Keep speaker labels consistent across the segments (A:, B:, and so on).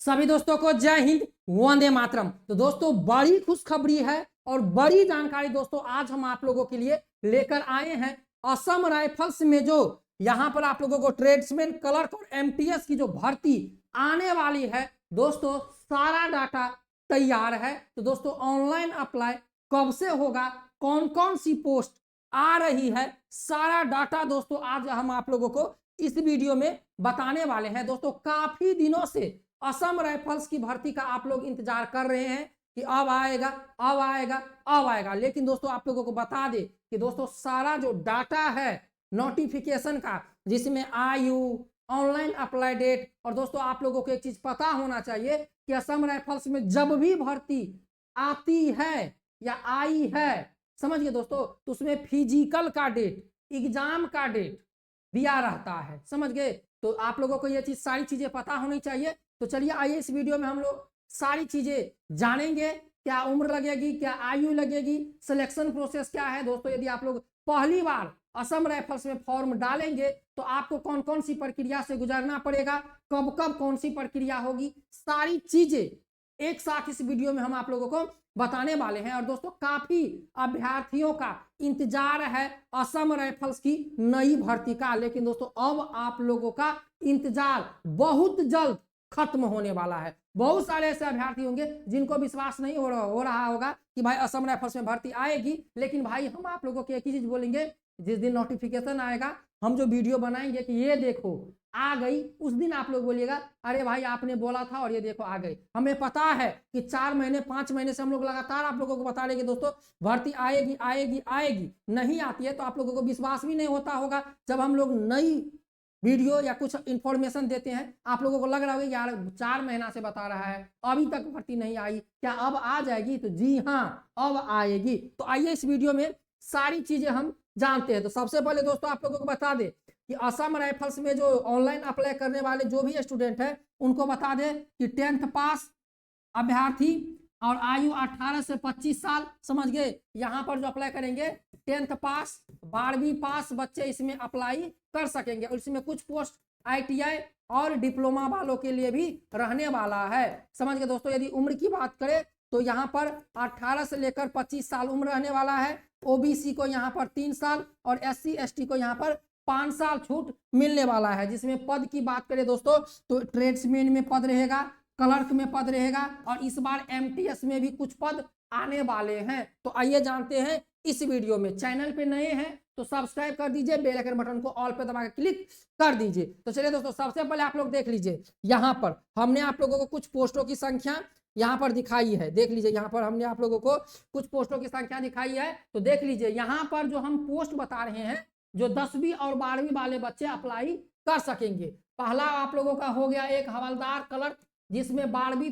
A: सभी दोस्तों को जय हिंद, वंदे मातरम। तो दोस्तों बड़ी खुशखबरी है और बड़ी जानकारी दोस्तों आज हम आप लोगों के लिए लेकर आए हैं। असम राइफल्स में जो यहाँ पर आप लोगों को ट्रेड्समैन, क्लर्क और एमटीएस की जो भर्ती आने वाली है दोस्तों, सारा डाटा तैयार है। तो दोस्तों ऑनलाइन अप्लाई कब से होगा, कौन कौन सी पोस्ट आ रही है, सारा डाटा दोस्तों आज हम आप लोगों को इस वीडियो में बताने वाले हैं। दोस्तों काफी दिनों से असम राइफल्स की भर्ती का आप लोग इंतजार कर रहे हैं कि अब आएगा अब आएगा अब आएगा, लेकिन दोस्तों आप लोगों को बता दे कि दोस्तों सारा जो डाटा है नोटिफिकेशन का, जिसमें आयु, ऑनलाइन अप्लाई डेट, और दोस्तों आप लोगों को एक चीज पता होना चाहिए कि असम राइफल्स में जब भी भर्ती आती है या आई है, समझ गए दोस्तों, तो उसमें फिजिकल का डेट, एग्जाम का डेट दिया रहता है। समझ गए? तो आप लोगों को ये चीज, सारी चीजें पता होनी चाहिए। तो चलिए आइए इस वीडियो में हम लोग सारी चीजें जानेंगे। क्या उम्र लगेगी, क्या आयु लगेगी, सिलेक्शन प्रोसेस क्या है दोस्तों, यदि आप लोग पहली बार असम राइफल्स में फॉर्म डालेंगे तो आपको कौन कौन सी प्रक्रिया से गुजरना पड़ेगा, कब कब कौन सी प्रक्रिया होगी, सारी चीजें एक साथ इस वीडियो में हम आप लोगों को बताने वाले हैं। और दोस्तों काफी अभ्यर्थियों का इंतजार है असम राइफल्स की नई भर्ती का, लेकिन दोस्तों अब आप लोगों का इंतजार बहुत जल्द खत्म होने वाला है। बहुत सारे ऐसे अभ्यर्थी होंगे जिनको विश्वास नहीं हो रहा होगा कि भाई असम राइफल्स में भर्ती आएगी, लेकिन भाई हम आप लोगों को एक ही चीज बोलेंगे, जिस दिन नोटिफिकेशन आएगा हम जो वीडियो बनाएंगे कि ये देखो आ गई, उस दिन आप लोग बोलिएगा अरे भाई आपने बोला था और ये देखो आ गई। हमें पता है कि 4 महीने 5 महीने से हम लोग लगातार आप लोगों को बता रहे हैं कि दोस्तों भर्ती आएगी आएगी आएगी, नहीं आती है तो आप लोगों को विश्वास भी नहीं होता होगा। जब हम लोग नई वीडियो या कुछ इंफॉर्मेशन देते हैं आप लोगों को लग रहा होगा यार 4 महीना से बता रहा है अभी तक भर्ती नहीं आई, क्या अब आ जाएगी? तो जी हाँ अब आएगी। तो आइए इस वीडियो में सारी चीजें हम जानते हैं। तो सबसे पहले दोस्तों आप लोगों को बता दें कि असम राइफल्स में जो ऑनलाइन अप्लाई करने वाले जो भी स्टूडेंट है उनको बता दें कि 10th पास अभ्यर्थी और आयु 18 से 25 साल, समझ गए, यहाँ पर जो अप्लाई करेंगे 10th पास 12वीं पास बच्चे इसमें अप्लाई कर सकेंगे। और इसमें कुछ पोस्ट आईटीआई और डिप्लोमा वालों के लिए भी रहने वाला है। समझ गए दोस्तों? यदि उम्र की बात करें तो यहाँ पर 18 से लेकर 25 साल उम्र रहने वाला है। ओबीसी को यहाँ पर 3 साल और एससी एसटी को यहाँ पर 5 साल छूट मिलने वाला है। जिसमें पद की बात करें दोस्तों तो ट्रेड्समैन में पद रहेगा, क्लर्क में पद रहेगा, और इस बार एमटीएस में भी कुछ पद आने वाले हैं। तो आइए जानते हैं इस वीडियो में। चैनल पे नए हैं तो सब्सक्राइब कर दीजिए, बेल आइकन बटन को ऑल पे दबा के क्लिक कर दीजिए। तो चलिए दोस्तों सबसे पहले आप लोग देख लीजिए, यहाँ पर हमने आप लोगों को कुछ पोस्टों की संख्या यहाँ पर दिखाई है। देख लीजिए यहाँ पर हमने आप लोगों को कुछ पोस्टों की संख्या दिखाई है। तो देख लीजिए यहाँ पर जो हम पोस्ट बता रहे हैं, जो 10वीं और 12वीं वाले बच्चे अप्लाई कर सकेंगे। पहला आप लोगों का हो गया एक हवलदार क्लर्क, जिसमें 12वीं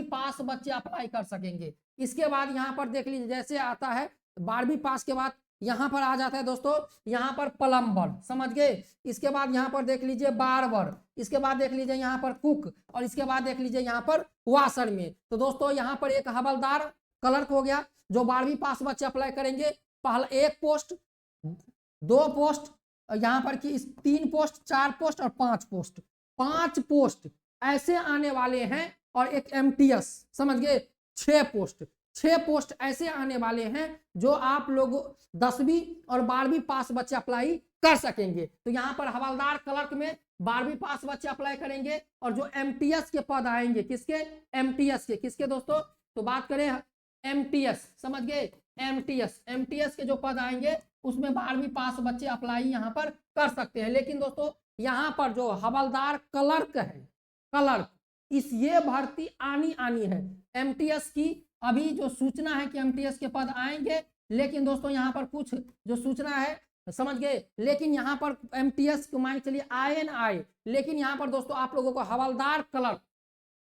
A: पास बच्चे अप्लाई कर सकेंगे। इसके बाद यहाँ पर देख लीजिए जैसे आता है 12वीं पास के बाद यहाँ पर आ जाता है दोस्तों यहाँ पर प्लम्बर, समझ गए। इसके बाद यहाँ पर देख लीजिए बार्बर, इसके बाद देख लीजिए यहाँ पर कुक, और इसके बाद देख लीजिए यहाँ पर वाशरमैन। तो दोस्तों यहाँ पर एक हवलदार क्लर्क हो गया जो 12वीं पास बच्चे अप्लाई करेंगे। पहला एक पोस्ट, 2 पोस्ट, यहाँ पर की 3 पोस्ट, 4 पोस्ट और 5 पोस्ट, 5 पोस्ट ऐसे आने वाले हैं। और एक एमटीएस, समझ गए, 6 पोस्ट ऐसे आने वाले हैं जो आप लोग 10वीं और 12वीं पास बच्चे अप्लाई कर सकेंगे। तो यहाँ पर हवलदार क्लर्क में 12वीं पास बच्चे अप्लाई करेंगे, और जो एमटीएस के पद आएंगे, किसके? एमटीएस के। किसके दोस्तों? तो बात करें एमटीएस, समझ गए, एमटीएस के जो पद आएंगे उसमें 12वीं पास बच्चे अप्लाई यहाँ पर कर सकते हैं। लेकिन दोस्तों यहाँ पर जो हवलदार क्लर्क है, क्लर्क, ये भर्ती आनी है। एमटीएस की अभी जो सूचना है कि एमटीएस के पद आएंगे, लेकिन दोस्तों यहाँ पर कुछ जो सूचना है, समझ गए, लेकिन यहाँ पर एमटीएस को मान चलिए आए ना आए, लेकिन यहाँ पर दोस्तों आप लोगों को हवलदार क्लर्क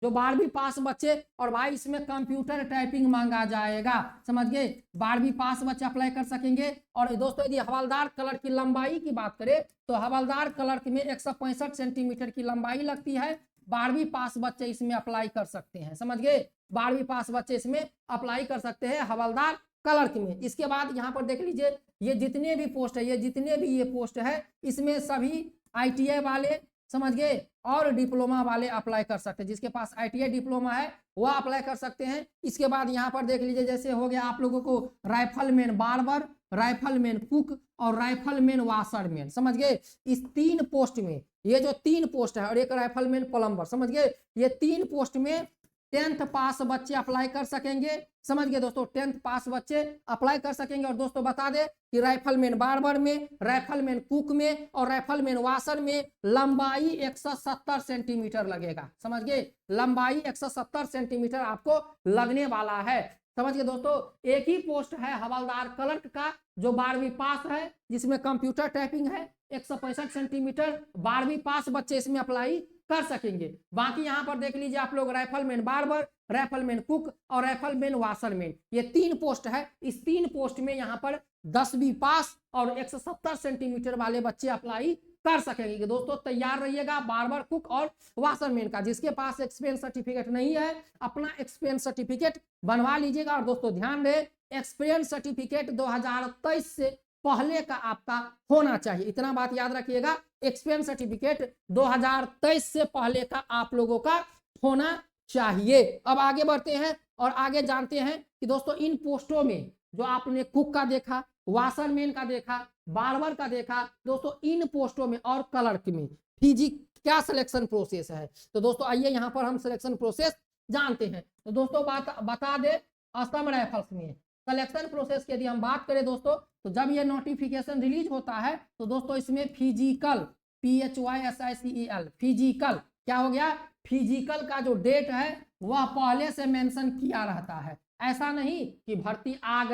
A: जो 12वीं पास बच्चे, और भाई इसमें कंप्यूटर टाइपिंग मांगा जाएगा, समझ गए, 12वीं पास बच्चे अप्लाई कर सकेंगे। और दोस्तों यदि हवलदार क्लर्क की लंबाई की बात करें तो हवलदार क्लर्क में 165 सेंटीमीटर की लंबाई लगती है। 12वीं पास बच्चे इसमें अप्लाई कर सकते हैं, समझ गए, 12वीं पास बच्चे इसमें अप्लाई कर सकते हैं हवलदार क्लर्क में। इसके बाद यहाँ पर देख लीजिए ये जितने भी पोस्ट है, ये जितने भी ये पोस्ट है, इसमें सभी आईटीआई वाले समझ गए। और डिप्लोमा वाले अप्लाई कर सकते हैं, जिसके पास ITI डिप्लोमा है वह अप्लाई कर सकते हैं। इसके बाद यहाँ पर देख लीजिए, जैसे हो गया आप लोगों को राइफलमैन बार्बर, राइफलमैन कुक और राइफलमैन वाशरमैन, समझ गए। इस 3 पोस्ट में, ये जो 3 पोस्ट है और एक राइफलमैन प्लम्बर, समझ गए, ये 3 पोस्ट में 10th पास बच्चे अप्लाई कर सकेंगे, समझ गए दोस्तों। 10th पास बच्चे अप्लाई कर सकेंगे। और दोस्तों बता दे कि राइफलमैन बार्बर में, राइफलमैन कुक में और राइफलमैन वाशर में लंबाई 170 सेंटीमीटर लगेगा, समझ गए। लंबाई 170 सेंटीमीटर आपको लगने वाला है, समझ गए दोस्तों। एक ही पोस्ट है हवलदार क्लर्क का, जो 12वीं पास है, जिसमें कंप्यूटर टाइपिंग है, 165 सेंटीमीटर 12वीं पास बच्चे इसमें अप्लाई कर सकेंगे। बाकी यहाँ पर देख लीजिए आप लोग, राइफलमैन बार्बर, राइफलमैन कुक और राइफलमैन वाशरमैन, ये 3 पोस्ट है। इस 3 पोस्ट में यहाँ पर 10वीं पास और 170 सेंटीमीटर वाले बच्चे अप्लाई कर सकेंगे। दोस्तों तैयार रहिएगा बार्बर, कुक और वाशरमैन का। जिसके पास एक्सपीरियंस सर्टिफिकेट नहीं है, अपना एक्सपीरियंस सर्टिफिकेट बनवा लीजिएगा। और दोस्तों ध्यान रहे, एक्सपीरियंस सर्टिफिकेट 2023 से पहले का आपका होना चाहिए, इतना बात याद रखिएगा। एक्सपीरियंस सर्टिफिकेट 2023 से पहले का आप लोगों का होना चाहिए। अब आगे बढ़ते हैं और आगे जानते हैं कि दोस्तों इन पोस्टों में जो आपने कुक का देखा, वाशरमैन का देखा, बार्बर का देखा, दोस्तों इन पोस्टों में और क्लर्क में क्या सिलेक्शन प्रोसेस है। तो दोस्तों आइए यहाँ पर हम सिलेक्शन प्रोसेस जानते हैं। तो दोस्तों बता दे, असम राइफल्स में सिलेक्शन प्रोसेस की यदि हम बात करें दोस्तों, तो जब ये नोटिफिकेशन रिलीज होता है तो दोस्तों इसमें फिजिकल, PHYSICEL, फिजिकल क्या हो गया, फिजिकल का जो डेट है वह पहले से मेंशन किया रहता है। ऐसा नहीं कि भर्ती आ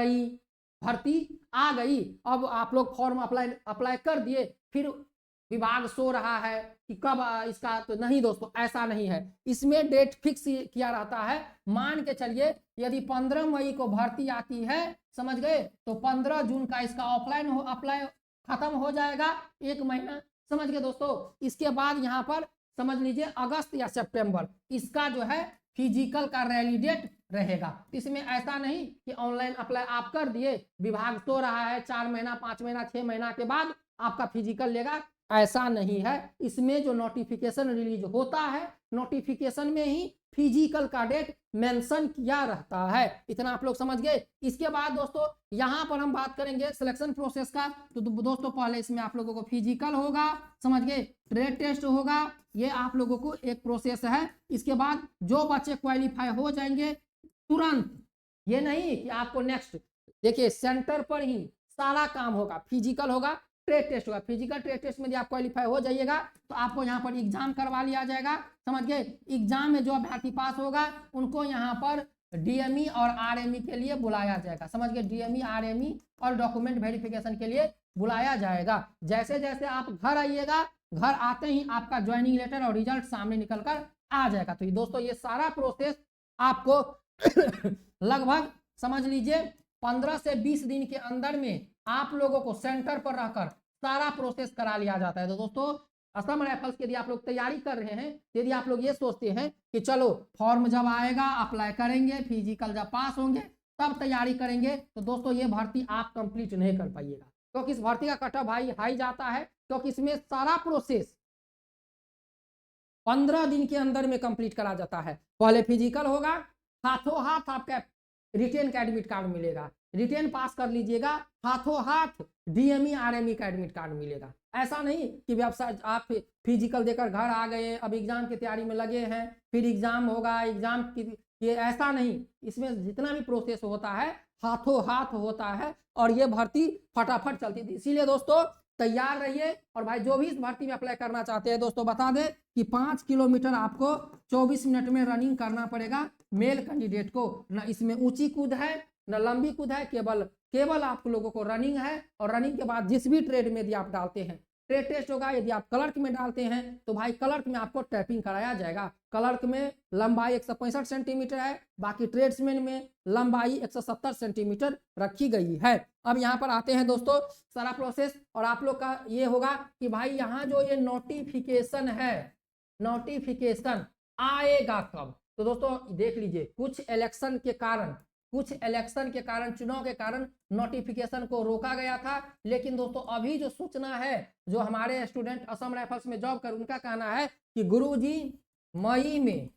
A: गई, अब आप लोग फॉर्म अप्लाई कर दिए, फिर विभाग सो रहा है कि कब इसका, तो नहीं दोस्तों, ऐसा नहीं है। इसमें डेट फिक्स किया रहता है। मान के चलिए यदि 15 मई को भर्ती आती है, समझ गए, तो 15 जून का इसका ऑफलाइन अप्लाई खत्म हो जाएगा, 1 महीना, समझ गए दोस्तों। इसके बाद यहाँ पर समझ लीजिए अगस्त या सितंबर इसका जो है फिजिकल का रैली डेट रहेगा। इसमें ऐसा नहीं कि ऑनलाइन अप्लाई आप कर दिए, विभाग सो रहा है, 4 महीना 5 महीना 6 महीना के बाद आपका फिजिकल लेगा, ऐसा नहीं है। इसमें जो नोटिफिकेशन रिलीज होता है, नोटिफिकेशन में ही फिजिकल का डेट मेंशन किया रहता है, इतना आप लोग समझ गए। इसके बाद दोस्तों यहाँ पर हम बात करेंगे सिलेक्शन प्रोसेस का। तो दोस्तों पहले इसमें आप लोगों को फिजिकल होगा, समझ गए, ट्रेड टेस्ट होगा, ये आप लोगों को एक प्रोसेस है। इसके बाद जो बच्चे क्वालिफाई हो जाएंगे तुरंत, ये नहीं कि आपको नेक्स्ट, देखिए सेंटर पर ही सारा काम होगा। फिजिकल होगा, ट्रेड टेस्ट होगा। फिजिकल ट्रेड टेस्ट में यदि आप क्वालिफाई हो जाइएगा तो आपको यहाँ पर एग्जाम करवा लिया जाएगा, समझ गए। एग्जाम में जो अभ्यर्थी पास होगा उनको यहाँ पर DME और RME के लिए बुलाया जाएगा, समझ गए। DME RME और डॉक्यूमेंट वेरिफिकेशन के लिए बुलाया जाएगा। जैसे जैसे आप घर आइएगा, घर आते ही आपका ज्वाइनिंग लेटर और रिजल्ट सामने निकल कर आ जाएगा। तो दोस्तों ये सारा प्रोसेस आपको लगभग समझ लीजिए 15 से 20 दिन के अंदर में आप लोगों को सेंटर पर रहकर सारा प्रोसेस करा लिया जाता है। तो दोस्तों असम राइफल्स की यदि आप लोग तैयारी कर रहे हैं, यदि आप लोग ये सोचते हैं कि चलो फॉर्म जब आएगा अप्लाई करेंगे, फिजिकल जब पास होंगे तब तैयारी करेंगे, तो दोस्तों ये भर्ती आप कंप्लीट नहीं कर पाइएगा, क्योंकि इस भर्ती का कट ऑफ हाई जाता है, क्योंकि इसमें सारा प्रोसेस 15 दिन के अंदर में कंप्लीट करा जाता है। पहले फिजिकल होगा, हाथों हाथ आपका रिटेन का एडमिट कार्ड मिलेगा, रिटेन पास कर लीजिएगा, हाथों हाथ DME RME का एडमिट कार्ड मिलेगा। ऐसा नहीं कि व्यवसाय आप फिजिकल देकर घर आ गए, अब एग्जाम की तैयारी में लगे हैं, फिर एग्जाम होगा, एग्जाम की ये ऐसा नहीं। इसमें जितना भी प्रोसेस होता है हाथों हाथ होता है और ये भर्ती फटाफट चलती थी। इसीलिए दोस्तों तैयार रहिए। और भाई जो भी इस भर्ती में अप्लाई करना चाहते हैं दोस्तों बता दें कि 5 किलोमीटर आपको 24 मिनट में रनिंग करना पड़ेगा मेल कैंडिडेट को। न इसमें ऊंची कूद है न लंबी कूद है, केवल आप लोगों को रनिंग है। और रनिंग के बाद जिस भी ट्रेड में यदि आप डालते हैं ट्रेड टेस्ट होगा। यदि आप क्लर्क में डालते हैं तो भाई क्लर्क में आपको टाइपिंग कराया जाएगा। क्लर्क में लंबाई 165 सेंटीमीटर है, बाकी ट्रेड्समैन में लंबाई 170 सेंटीमीटर रखी गई है। अब यहाँ पर आते हैं दोस्तों सारा प्रोसेस, और आप लोग का ये होगा कि भाई यहाँ जो ये नोटिफिकेशन है, नोटिफिकेशन आएगा कब। तो दोस्तों देख लीजिए, कुछ इलेक्शन के कारण कुछ इलेक्शन के कारण, चुनाव के कारण नोटिफिकेशन को रोका गया था। लेकिन दोस्तों अभी जो सूचना है, जो हमारे स्टूडेंट असम राइफल्स में जॉब कर, उनका कहना है कि गुरुजी मई में,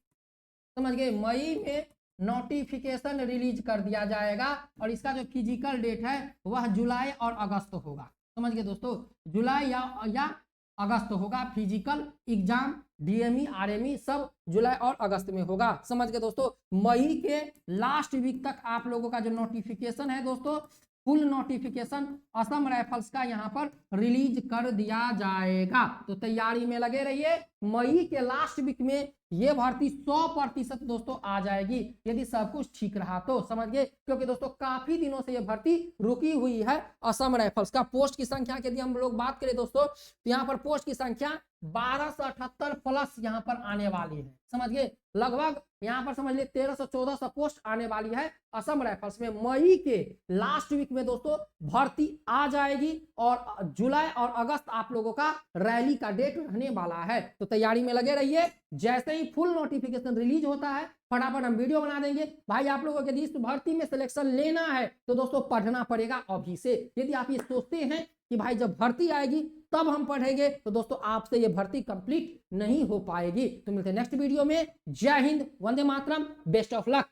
A: समझ गए, मई में नोटिफिकेशन रिलीज कर दिया जाएगा और इसका जो फिजिकल डेट है वह जुलाई और अगस्त होगा। समझ गए दोस्तों, जुलाई या अगस्त होगा फिजिकल एग्जाम, डीएमई आरएमई सब जुलाई और अगस्त में होगा। समझ गए दोस्तों, मई के लास्ट वीक तक आप लोगों का जो नोटिफिकेशन है दोस्तों, फुल नोटिफिकेशन असम राइफल्स का यहाँ पर रिलीज कर दिया जाएगा। तो तैयारी में लगे रहिए, मई के लास्ट वीक में ये भर्ती 100% दोस्तों आ जाएगी, यदि सब कुछ ठीक रहा तो। समझ गए, क्योंकि दोस्तों काफी दिनों से ये भर्ती रुकी हुई है असम राइफल्स का। पोस्ट की संख्या की यदि हम लोग बात करें दोस्तों, तो यहाँ पर पोस्ट की संख्या 1278 प्लस यहाँ पर आने वाली है। समझ गए, लगभग यहाँ पर समझ लिए 1300-1400 पोस्ट आने वाली है असम राइफल्स में। मई के लास्ट वीक में दोस्तों भर्ती आ जाएगी और जुलाई और अगस्त आप लोगों का रैली का डेट रहने वाला है। तो तैयारी में लगे रहिए, जैसे ही फुल नोटिफिकेशन रिलीज होता है फटाफट हम वीडियो बना देंगे। भाई आप लोगों को यदि इस भर्ती में सिलेक्शन लेना है तो दोस्तों पढ़ना पड़ेगा अभी से। यदि आप ये सोचते हैं कि भाई जब भर्ती आएगी तब हम पढ़ेंगे, तो दोस्तों आपसे ये भर्ती कंप्लीट नहीं हो पाएगी। तो मिलते हैं नेक्स्ट वीडियो में। जय Hind, Vande Mataram, best of luck.